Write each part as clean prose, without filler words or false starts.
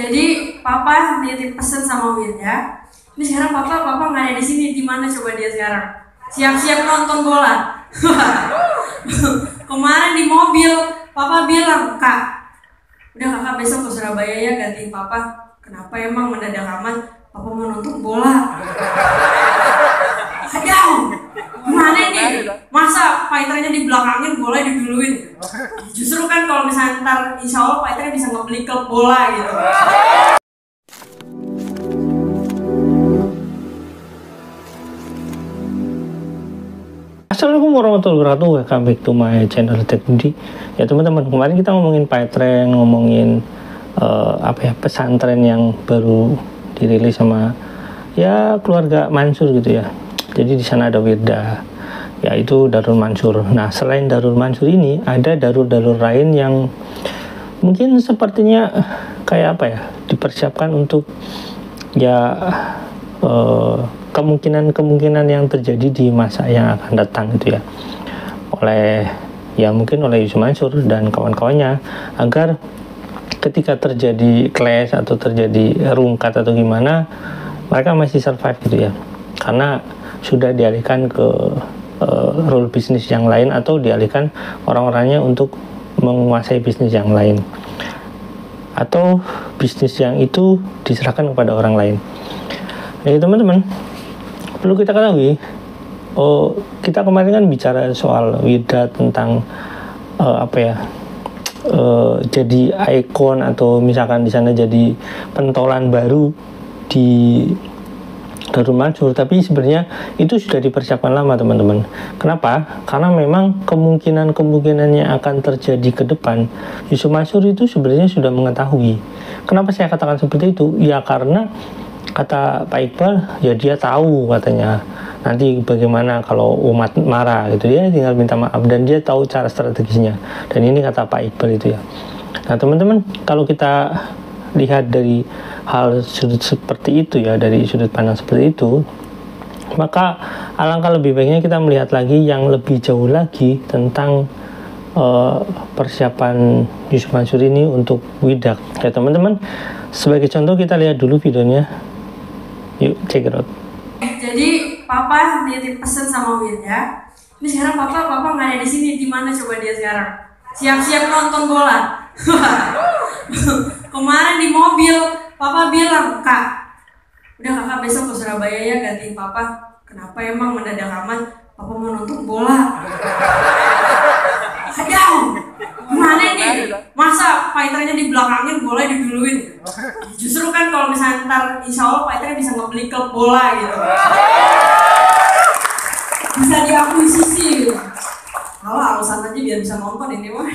Jadi papa nitip pesen sama Wirda. Ini sekarang papa nggak ada di sini. Di mana coba dia sekarang? Siap-siap nonton bola. Kemarin di mobil papa bilang, "Kak, udah kakak besok ke Surabaya ya gantiin papa." Kenapa emang mendadak amat? Papa mau nonton bola. Ayo, gimana nih? Masa fighternya dibelakangin, bola diduluin? Justru kan kalau misalnya ntar insya Allah fighternya bisa ngebeli klub bola gitu. Assalamualaikum warahmatullahi wabarakatuh. Welcome back to my channel Teknudi. Ya teman-teman, kemarin kita ngomongin Python, ngomongin pesantren yang baru dirilis sama ya keluarga Mansur gitu ya. Jadi di sana ada Wirda, yaitu Darul Mansur. Nah, selain Darul Mansur ini ada darul-darul lain yang mungkin sepertinya kayak apa ya, dipersiapkan untuk ya kemungkinan yang terjadi di masa yang akan datang gitu ya, mungkin oleh Yusuf Mansur dan kawan-kawannya, agar ketika terjadi clash atau terjadi rungkat atau gimana, mereka masih survive gitu ya, karena sudah dialihkan ke role bisnis yang lain atau dialihkan orang-orangnya untuk menguasai bisnis yang lain, atau bisnis yang itu diserahkan kepada orang lain. Jadi teman-teman, perlu kita ketahui, kita kemarin kan bicara soal Wirda tentang jadi ikon atau misalkan di sana jadi pentolan baru di Darul Mansur, tapi sebenarnya itu sudah dipersiapkan lama teman-teman. Kenapa? Karena memang kemungkinan yang akan terjadi ke depan, Yusuf Mansur itu sebenarnya sudah mengetahui. Kenapa saya katakan seperti itu? Ya karena kata Pak Iqbal, ya dia tahu katanya nanti bagaimana kalau umat marah gitu ya, tinggal minta maaf, dan dia tahu cara strategisnya. Dan ini kata Pak Iqbal itu ya. Nah teman-teman, kalau kita lihat dari hal sudut seperti itu ya, dari sudut pandang seperti itu, maka alangkah lebih baiknya kita melihat lagi yang lebih jauh lagi tentang persiapan Yusuf Mansur ini untuk Widak ya teman-teman. Sebagai contoh kita lihat dulu videonya, yuk check it out. Jadi papa nitip pesen sama Wirda. Ini sekarang papa nggak ada di sini. Di mana coba dia sekarang? Siap-siap nonton bola. Kemarin di mobil papa bilang, "Kak, udah kakak besok ke Surabaya ya gantiin papa." Kenapa emang mendadak amat? Papa mau nonton bola. Ayo, gimana nih? Masa fighternya dibelakangin, bola diduluin? Justru kan kalau misalnya ntar insya Allah fighternya bisa ngebeli klub bola gitu. Bisa diakuisisi gitu. Kalau alasan aja biar bisa nonton ini mah.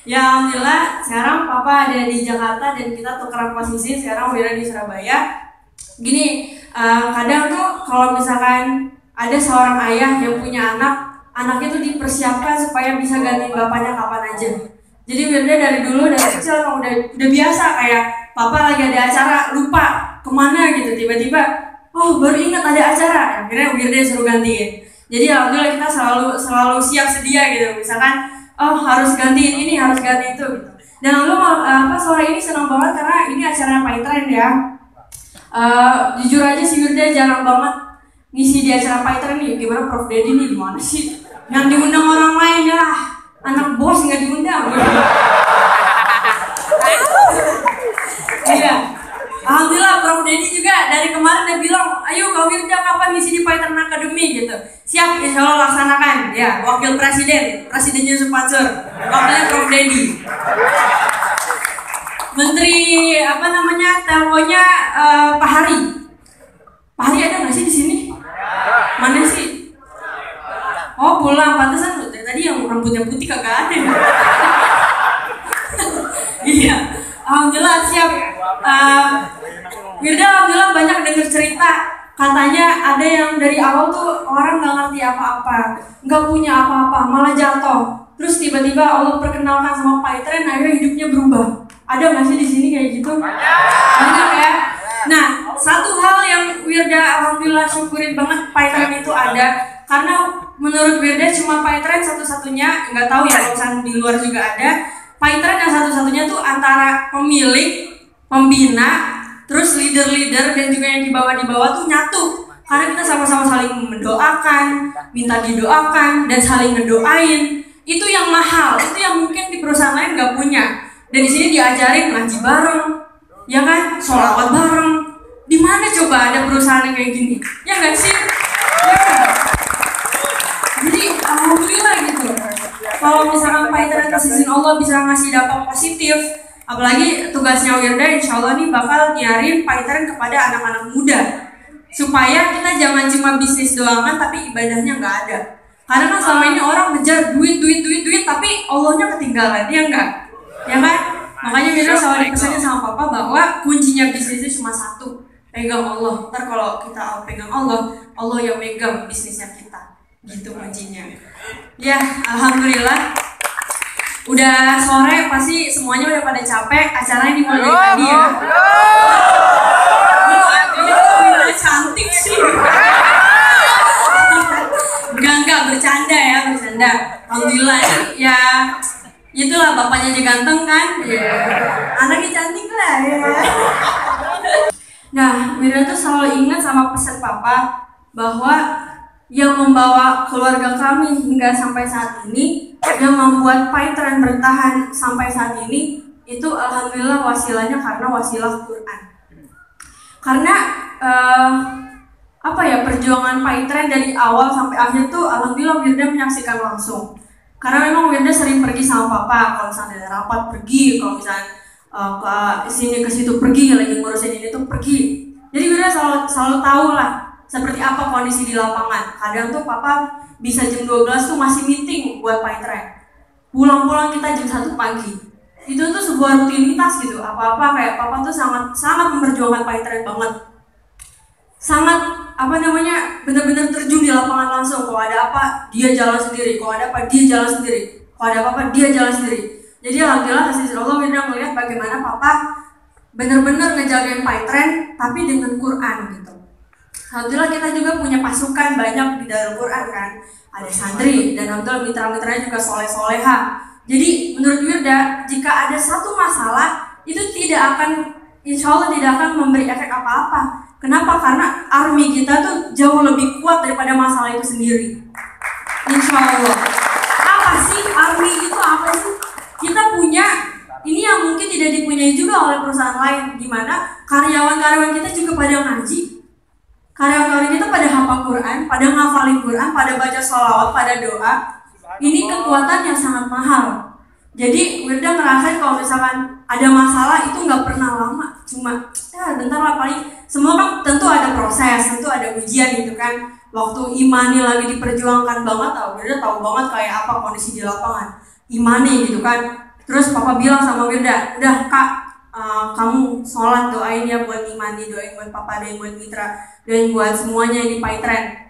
Ya alhamdulillah sekarang papa ada di Jakarta dan kita tukeran posisi, sekarang Wirda di Surabaya. Gini, kadang tuh kalau misalkan ada seorang ayah yang punya anaknya tuh dipersiapkan supaya bisa gantiin bapaknya kapan aja. Jadi Wirda dari dulu dari kecil emang udah biasa, kayak papa lagi ada acara lupa kemana gitu, tiba-tiba baru ingat ada acara, akhirnya Wirda suruh gantiin. Jadi alhamdulillah kita selalu siap sedia gitu, misalkan harus gantiin ini, harus gantiin itu gitu. Dan lalu sore ini senang banget karena ini acara Python ya. Jujur aja si Wirda jarang banget ngisi di acara Python nih. Gimana Prof Dedi nih, gimana sih? Yang diundang orang lain ya, anak bos nggak diundang. Iya, alhamdulillah Prof Dedi juga dari kemarin dia bilang, "Ayo Kak Wirda kapan ngisi di Python Academy gitu." Siap, insya Allah laksanakan. Ya, Wakil Presiden Yusuf Mansur, wakilnya Prof Dedi. Menteri Telkonya Pak Hari. Pak Hari ada nggak sih di sini? Mana sih? Oh pulang, pantesan tadi yang rambutnya putih kagak ada. Iya, alhamdulillah siap. Wirda alhamdulillah banyak dengar cerita, katanya ada yang dari awal tuh orang nggak ngerti apa-apa, nggak punya apa-apa, malah jatuh. Terus tiba-tiba Allah perkenalkan sama Python, akhirnya hidupnya berubah. Ada nggak sih di sini kayak gitu? Banyak ya. Nah, satu hal yang Wirda alhamdulillah syukurin banget, Python itu ada, karena menurut Wirda cuma Python satu-satunya, nggak tahu ya kalau di luar juga ada. Python yang satu-satunya tuh antara pemilik pembina, terus leader-leader dan juga yang di bawah tuh nyatu. Karena kita sama-sama saling mendoakan, minta didoakan, dan saling ngedoain. Itu yang mahal, itu yang mungkin di perusahaan lain gak punya. Dan di sini diajarin ngaji bareng, ya kan, sholawat bareng. Di mana coba ada perusahaan yang kayak gini? Ya nggak sih? Ya kan? Jadi alhamdulillah gitu. Kalau misalkan Pahitren atas izin Allah bisa ngasih dampak positif, apalagi tugasnya Wirda insya Allah nih bakal nyarin Pahitren kepada anak-anak muda, supaya kita jangan cuma bisnis doang kan, tapi ibadahnya nggak ada. Karena kan selama ini orang ngejar duit, tapi Allahnya ketinggalan, ya enggak? Ya kan? Makanya Wirda selalu dipesannya sama Papa bahwa kuncinya bisnisnya cuma satu, pegang Allah. Ntar kalau kita pegang Allah, Allah yang megang bisnisnya kita. Gitu kuncinya. Ya, alhamdulillah. Udah sore, pasti semuanya udah pada capek. Acaranya dimulai dari tadi ya. Ini cantik sih. Enggak, bercanda ya, bercanda. Alhamdulillah ya. Itulah bapaknya aja ganteng kan. Ya. Anaknya cantik lah ya. Nah, Wirda tuh selalu ingat sama pesan Papa bahwa yang membawa keluarga kami hingga sampai saat ini, yang membuat Pahitren bertahan sampai saat ini, itu alhamdulillah wasilahnya karena wasilah Quran. Karena perjuangan Pahitren dari awal sampai akhir tuh alhamdulillah Wirda menyaksikan langsung. Karena memang Wirda sering pergi sama Papa, kalau misalnya ada rapat pergi, kalau misalnya ke sini ke situ pergi, lagi ngurusin ini tuh pergi. Jadi Wirda selalu tahu lah seperti apa kondisi di lapangan. Kadang tuh Papa bisa jam 12 tuh masih meeting buat Pahitren. Pulang-pulang kita jam 1 pagi. Itu tuh sebuah rutinitas gitu. Apa-apa kayak Papa tuh sangat memperjuangkan Pahitren banget. Sangat benar-benar terjun di lapangan langsung. Kalau ada apa dia jalan sendiri, kalau ada apa dia jalan sendiri, kalau ada apa dia jalan sendiri. Jadi alhamdulillah kasih Allah Wirda melihat bagaimana Papa benar-benar ngejagain Pahitren tapi dengan Quran gitu. Alhamdulillah kita juga punya pasukan banyak di Darul Quran kan. Ada santri dan alhamdulillah mitra-mitranya juga soleh-soleha. Jadi menurut Wirda jika ada satu masalah itu insya Allah tidak akan memberi efek apa-apa. Kenapa? Karena army kita tuh jauh lebih kuat daripada masalah itu sendiri. Insya Allah. Apa sih army itu? Apa sih? Kita punya ini yang mungkin tidak dipunyai juga oleh perusahaan lain, di mana karyawan-karyawan kita juga pada ngaji, karyawan-karyawan kita pada hafal Quran, pada ngafalin Quran, pada baca sholawat, pada doa. Ini kekuatan yang sangat mahal. Jadi Wirda ngerasain kalau misalkan ada masalah itu nggak pernah lama, cuma bentar lah paling. Semua kan tentu ada proses, tentu ada ujian gitu kan. Waktu imani lagi diperjuangkan banget, Wirda tahu banget kayak apa kondisi di lapangan. Imani gitu kan. Terus Papa bilang sama Wirda, udah Kak, kamu sholat doain ya buat Imani, doain buat Papa, doain buat mitra, doain buat semuanya di Pahitren,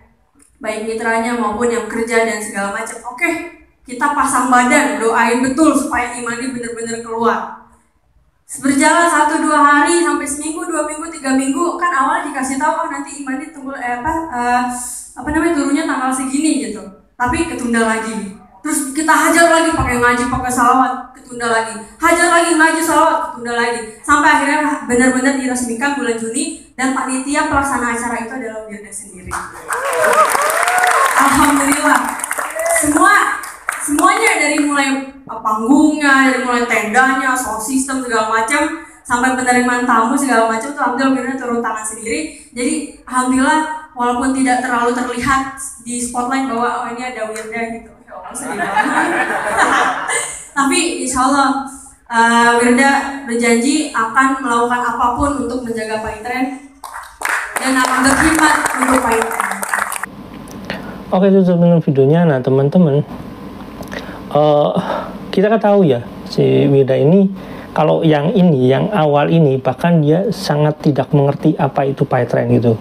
baik mitranya maupun yang kerja dan segala macam. Oke, kita pasang badan, doain betul supaya Imani benar-benar keluar. Berjalan 1-2 hari sampai seminggu, 2 minggu, 3 minggu, kan awalnya dikasih tahu nanti Imani tunggu turunnya tanggal segini gitu, tapi ketunda lagi. Terus kita hajar lagi pakai ngaji, pakai salawat, ketunda lagi. Hajar lagi ngaji, salawat, ketunda lagi. Sampai akhirnya benar-benar diresmikan bulan Juni dan panitia pelaksana acara itu adalah Wirda sendiri. Alhamdulillah. Semuanya dari mulai panggungnya, dari mulai tendanya, sound system segala macam, sampai penerimaan tamu segala macam tuh alhamdulillah Wirda turun tangan sendiri. Jadi alhamdulillah walaupun tidak terlalu terlihat di spotlight bahwa ini ada Wirda gitu. Tapi insya Allah Wirda berjanji akan melakukan apapun untuk menjaga Pahitren dan akan berkhidmat untuk Pahitren. Oke, itu dengan videonya. Nah teman-teman, kita kan tahu ya si Wirda ini, kalau yang awal ini bahkan dia sangat tidak mengerti apa itu Pahitren gitu.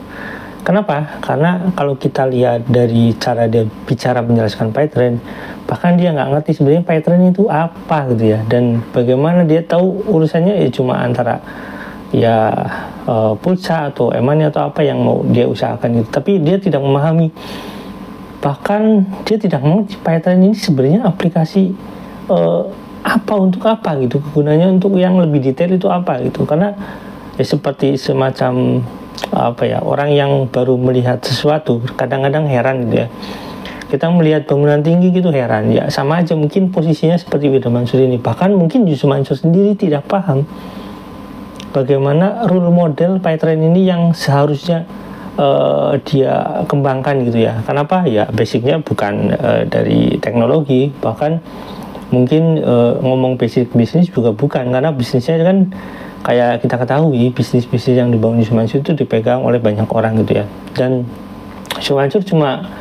Kenapa? Karena kalau kita lihat dari cara dia bicara menjelaskan Pahitren, bahkan dia nggak ngerti sebenarnya Pahitren itu apa gitu ya, dan bagaimana dia tahu urusannya ya cuma antara pulsa atau e-money atau apa yang mau dia usahakan gitu. Tapi dia tidak memahami, bahkan dia tidak mengerti Pahitren ini sebenarnya aplikasi untuk apa gitu, gunanya untuk yang lebih detail itu apa gitu. Karena ya seperti semacam orang yang baru melihat sesuatu kadang-kadang heran gitu ya. Kita melihat bangunan tinggi gitu heran, ya sama aja mungkin posisinya seperti Wirda Mansur ini. Bahkan mungkin Yusuf Mansur sendiri tidak paham bagaimana role model PyTrain ini yang seharusnya dia kembangkan gitu ya. Kenapa? Ya basicnya bukan dari teknologi, bahkan mungkin ngomong basic bisnis juga bukan, karena bisnisnya kan kayak kita ketahui bisnis-bisnis yang dibangun Yusuf Mansur itu dipegang oleh banyak orang gitu ya. Dan Yusuf Mansur cuma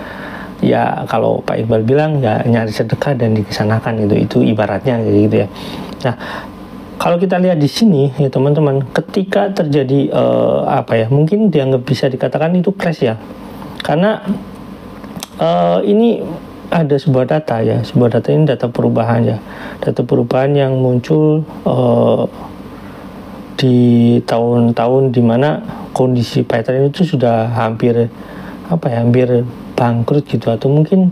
ya kalau Pak Iqbal bilang ya nyari sedekah dan dikesanakan gitu, itu ibaratnya gitu ya. Nah, kalau kita lihat di sini ya teman-teman, ketika terjadi mungkin dianggap bisa dikatakan itu crash ya, karena ini ada sebuah data ya, sebuah data ini data perubahan ya, data perubahan yang muncul di tahun-tahun dimana kondisi PyTrain itu sudah hampir bangkrut gitu, atau mungkin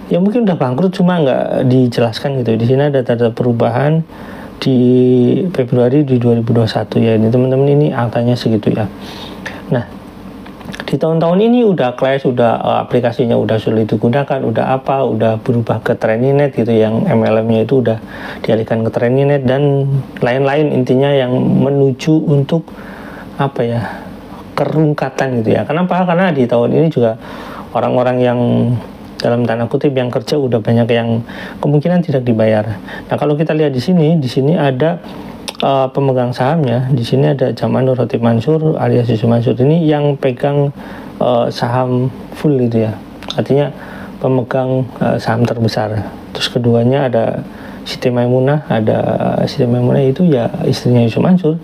udah bangkrut cuma nggak dijelaskan gitu. Di sini ada data perubahan di Februari di 2021 ya, ini teman-teman, ini angkanya segitu ya. Nah, di tahun-tahun ini udah clash, udah aplikasinya udah sulit digunakan, udah berubah ke TrainingNet gitu, yang MLM-nya itu udah dialihkan ke TrainingNet dan lain-lain, intinya yang menuju untuk kerungkatan gitu ya. Kenapa? Karena di tahun ini juga orang-orang yang dalam tanda kutip yang kerja udah banyak yang kemungkinan tidak dibayar. Nah, kalau kita lihat di sini ada pemegang sahamnya. Di sini ada Jamanur Rotib Mansur alias Yusuf Mansur ini yang pegang saham full gitu ya. Artinya pemegang saham terbesar. Terus keduanya ada Siti Maimunah, itu ya istrinya Yusuf Mansur.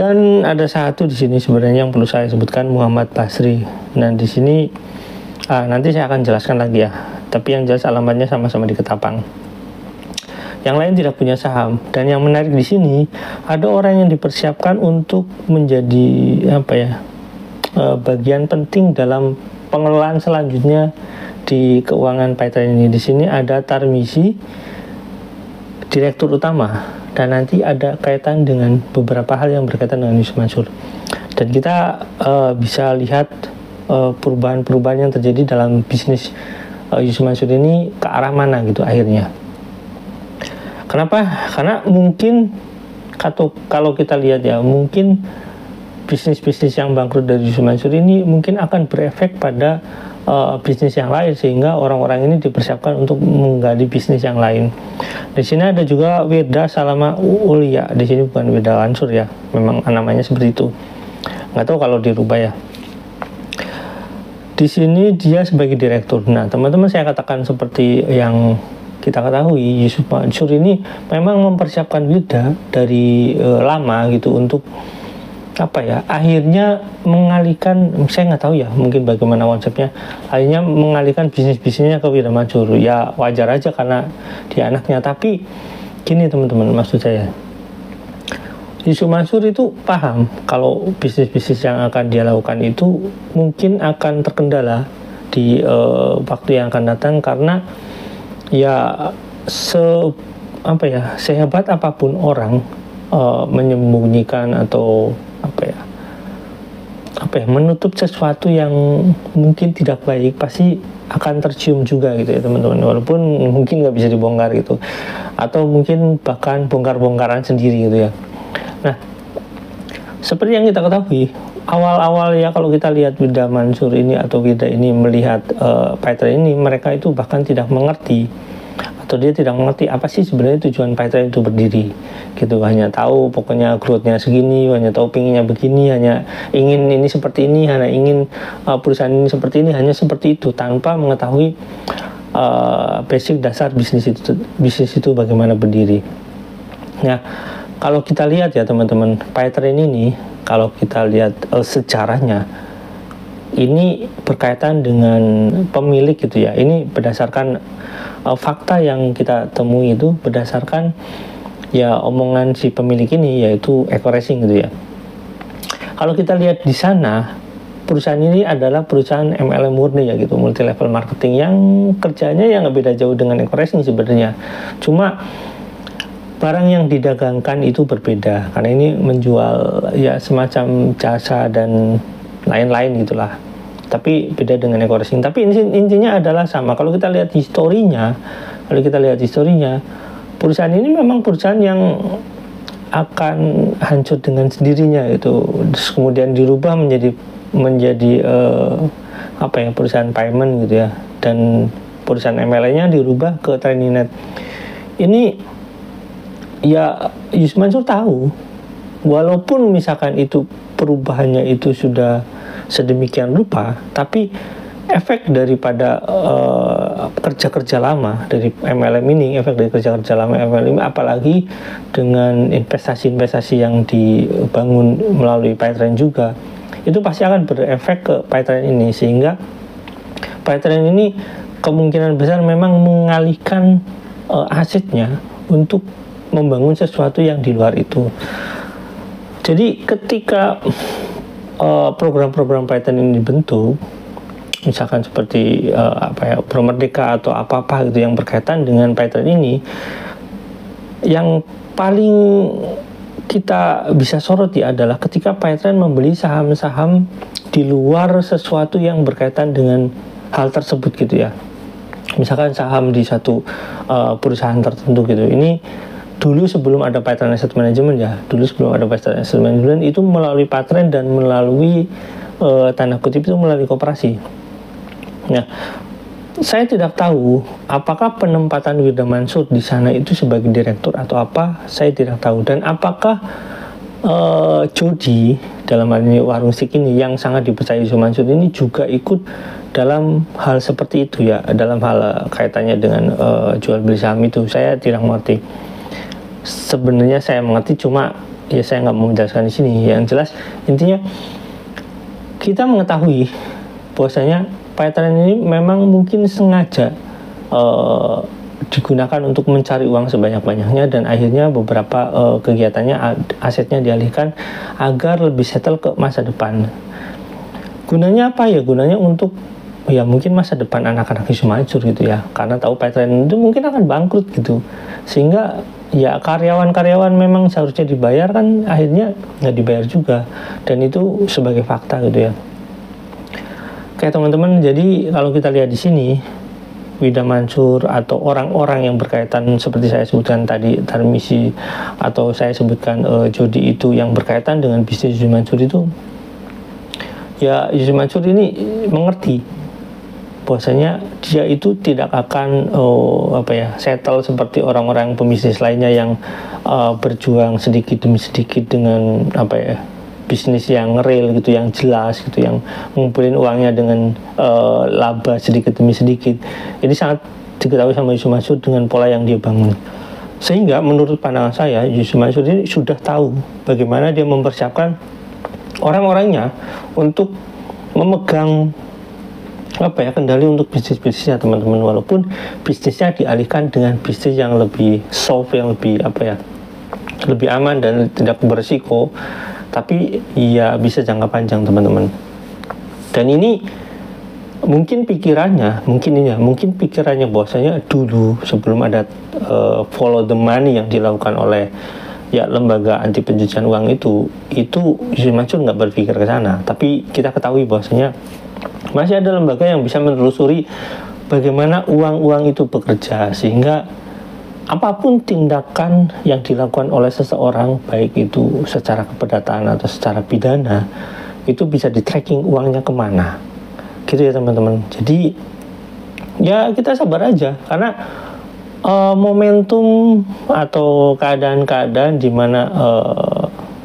Dan ada satu di sini sebenarnya yang perlu saya sebutkan, Muhammad Basri. Nah, di sini nanti saya akan jelaskan lagi ya. Tapi yang jelas alamatnya sama-sama di Ketapang. Yang lain tidak punya saham. Dan yang menarik di sini ada orang yang dipersiapkan untuk menjadi bagian penting dalam pengelolaan selanjutnya di keuangan PyTrain ini. Di sini ada Tarmisi, direktur utama. Dan nanti ada kaitan dengan beberapa hal yang berkaitan dengan Yusuf Mansur. Dan kita bisa lihat perubahan-perubahan yang terjadi dalam bisnis Yusuf Mansur ini ke arah mana gitu akhirnya. Kenapa? Karena mungkin kalau kita lihat ya, mungkin bisnis-bisnis yang bangkrut dari Yusuf Mansur ini mungkin akan berefek pada bisnis yang lain, sehingga orang-orang ini dipersiapkan untuk menggali bisnis yang lain. Di sini ada juga Wirda Salama Ulia. Di sini bukan Wirda Mansur ya, memang namanya seperti itu. Nggak tahu kalau dirubah ya. Di sini dia sebagai direktur. Nah, teman-teman, saya katakan seperti yang kita ketahui, Yusuf Mansur ini memang mempersiapkan Wirda dari lama gitu untuk akhirnya mengalihkan, saya nggak tahu ya mungkin bagaimana konsepnya, akhirnya mengalihkan bisnisnya ke Wirda Mansur. Ya wajar aja karena dia anaknya. Tapi gini teman-teman, maksud saya, Yusuf Mansur itu paham kalau bisnis-bisnis yang akan dia lakukan itu mungkin akan terkendala di waktu yang akan datang, karena ya sehebat apapun orang menyembunyikan atau menutup sesuatu yang mungkin tidak baik, pasti akan tercium juga gitu ya teman-teman, walaupun mungkin nggak bisa dibongkar gitu, atau mungkin bahkan bongkar-bongkaran sendiri gitu ya. Nah, seperti yang kita ketahui awal-awal ya, kalau kita lihat Wirda Mansur ini atau Wirda ini melihat PyTrain ini, mereka itu bahkan tidak mengerti, atau dia tidak mengerti apa sih sebenarnya tujuan PyTrain itu berdiri gitu. Hanya tahu pokoknya growth-nya segini, hanya tahu pinginnya begini, hanya ingin ini seperti ini, hanya ingin perusahaan ini seperti ini, hanya seperti itu, tanpa mengetahui basic dasar bisnis itu bagaimana berdiri. Nah, kalau kita lihat ya teman-teman, PyTrain ini kalau kita lihat sejarahnya, ini berkaitan dengan pemilik gitu ya. Ini berdasarkan fakta yang kita temui, itu berdasarkan ya omongan si pemilik ini, yaitu Eko Racing gitu ya. Kalau kita lihat di sana, perusahaan ini adalah perusahaan MLM murni ya gitu, multi level marketing, yang kerjanya yang nggak beda jauh dengan Eco-Racing sebenarnya. Cuma barang yang didagangkan itu berbeda, karena ini menjual ya semacam jasa dan lain-lain gitulah. Tapi beda dengan Eco-Racing. Tapi intinya adalah sama. Kalau kita lihat historinya, perusahaan ini memang perusahaan yang akan hancur dengan sendirinya itu. Terus kemudian dirubah menjadi perusahaan payment gitu ya, dan perusahaan MLM-nya dirubah ke TrainingNet. Ini ya Yus Mansur tahu, walaupun misalkan itu perubahannya itu sudah sedemikian rupa, tapi efek daripada kerja-kerja lama dari MLM ini, apalagi dengan investasi-investasi yang dibangun melalui PayTrain juga, itu pasti akan berefek ke PayTrain ini, sehingga PayTrain ini kemungkinan besar memang mengalihkan asetnya untuk membangun sesuatu yang di luar itu. Jadi ketika program-program PayTrain ini dibentuk, misalkan seperti Pro Merdeka atau apa-apa gitu yang berkaitan dengan PayTrain ini, yang paling kita bisa soroti adalah ketika PayTrain membeli saham-saham di luar sesuatu yang berkaitan dengan hal tersebut gitu ya. Misalkan saham di satu perusahaan tertentu gitu. Ini dulu sebelum ada PayTrain Asset Management ya. Itu melalui PayTrain dan melalui tanda kutip itu melalui koperasi. Nah, saya tidak tahu apakah penempatan Wirda Mansur di sana itu sebagai direktur atau apa, saya tidak tahu. Dan apakah Jody dalam hal ini Warung Sik ini yang sangat dipercayai Yus Mansur ini juga ikut dalam hal seperti itu ya, dalam hal kaitannya dengan jual beli saham itu, saya tidak mengerti. Sebenarnya saya mengerti, cuma ya saya nggak mau menjelaskan di sini. Yang jelas intinya kita mengetahui bahwasanya PayTrain ini memang mungkin sengaja digunakan untuk mencari uang sebanyak-banyaknya, dan akhirnya beberapa kegiatannya, asetnya dialihkan agar lebih settle ke masa depan. Gunanya apa ya? Gunanya untuk ya mungkin masa depan anak-anak Yus Mansur gitu ya, karena tahu PayTrain itu mungkin akan bangkrut gitu, sehingga ya karyawan-karyawan memang seharusnya dibayar, kan akhirnya nggak dibayar juga, dan itu sebagai fakta gitu ya. Oke teman-teman, jadi kalau kita lihat di sini, Wirda Mansur atau orang-orang yang berkaitan seperti saya sebutkan tadi, Tarmisi atau saya sebutkan Jody itu yang berkaitan dengan bisnis Yus Mansur itu, ya Yus Mansur ini mengerti bahwasanya dia itu tidak akan settle seperti orang-orang pembisnis lainnya yang berjuang sedikit demi sedikit dengan bisnis yang real gitu, yang jelas gitu, yang ngumpulin uangnya dengan laba sedikit demi sedikit. Ini sangat diketahui sama Yus Mansur dengan pola yang dia bangun. Sehingga menurut pandangan saya, Yus Mansur ini sudah tahu bagaimana dia mempersiapkan orang-orangnya untuk memegang kendali untuk bisnisnya teman-teman, walaupun bisnisnya dialihkan dengan bisnis yang lebih soft, yang lebih lebih aman dan tidak berisiko, tapi ya bisa jangka panjang teman-teman. Dan ini mungkin pikirannya bahwasanya dulu sebelum ada follow the money yang dilakukan oleh ya lembaga anti pencucian uang itu Yus Mansur nggak berpikir ke sana. Tapi kita ketahui bahwasanya masih ada lembaga yang bisa menelusuri bagaimana uang-uang itu bekerja, sehingga apapun tindakan yang dilakukan oleh seseorang, baik itu secara keperdatan atau secara pidana, itu bisa di tracking uangnya kemana gitu ya teman-teman. Jadi ya kita sabar aja, karena momentum atau keadaan-keadaan di mana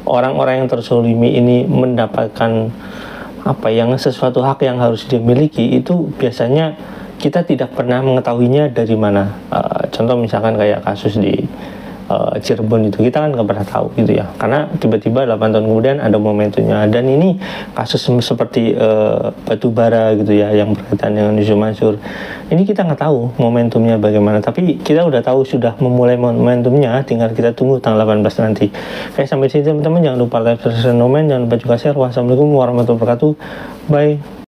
orang-orang yang terzolimi ini mendapatkan sesuatu hak yang harus dimiliki, itu biasanya kita tidak pernah mengetahuinya dari mana. Contoh misalkan kayak kasus di Cirebon itu, kita kan nggak pernah tahu gitu ya, karena tiba-tiba 8 tahun kemudian ada momentumnya. Dan ini kasus seperti batu bara gitu ya, yang berkaitan dengan isu Mansur, ini kita nggak tahu momentumnya bagaimana, tapi kita udah tahu sudah memulai momentumnya, tinggal kita tunggu tanggal 18 nanti. Oke, sampai sini teman-teman, jangan lupa like, subscribe, komen, jangan lupa juga share. Wassalamualaikum warahmatullahi wabarakatuh, bye.